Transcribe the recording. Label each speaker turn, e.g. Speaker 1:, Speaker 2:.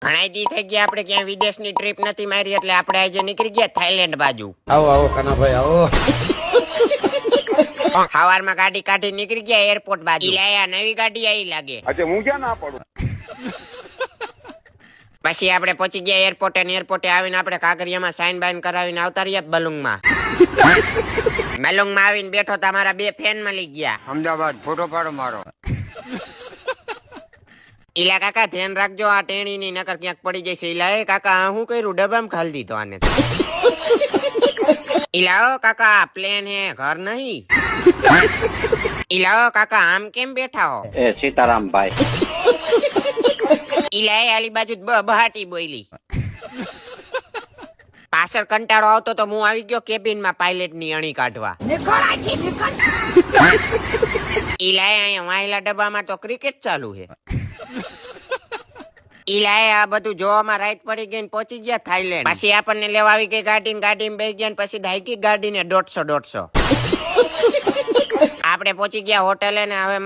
Speaker 1: ઘણા દી થઈ ગયા આપણે ક્યાં વિદેશની ટ્રીપ નથી મારી એટલે આપણે આજે નીકળી ગયા થાઈલેન્ડ બાજુ.
Speaker 2: આવો આવો કાનાભાઈ આવો.
Speaker 1: સવારમાં ગાડી કાઢી નીકળી ગયા એરપોર્ટ બાજુ. લાયા નવી ગાડી આવી લાગે.
Speaker 3: અચ્છા હું ક્યાં ના પડું.
Speaker 1: પછી આપણે પહોંચી ગયા એરપોર્ટે ને એરપોર્ટે આવીને આપણે કાગરિયામાં સાઈન બાઈન કરાવીને આવતા રહ્યા બલુંગમાં. બલુંગમાં આવીને બેઠો તમારા બે ફેન મળી ગયા.
Speaker 2: અમદાવાદ ફોટો પાડો મારો.
Speaker 1: ઈલા કાકા ધ્યાન રાખજો આ ટેણી ની નકર ક્યાંક પડી જશે. ઈલા એ કાકા હું કર્યું ડબ્બામાં ખાલી દીધો આને. ઈલા ઓ કાકા પ્લેન હે ઘર નહીં. ઈલા ઓ કાકા આમ કેમ બેઠા હો?
Speaker 4: એ સીતારામ ભાઈ.
Speaker 1: ઈલા એ આલી બાજુ બહાટી બોલી. પાછળ કંટાળો આવતો તો હું આવી ગયો કેબિન માં પાયલટ ની અણી કાઢવા. ઈલા અહીંયા વાયલા ડબ્બામાં તો ક્રિકેટ ચાલુ છે. ઈલાએ આ બધું જોવામાં રાત પડી ગઈ ને પહોંચી ગયા થાઈલેન્ડ. પછી આપણને લેવા આવી ગઈ ગાડીમાં બેસી ગયા પછી ધાઈકી ગાડીને 150 આપણે પહોંચી ગયા હોટેલે ને હવે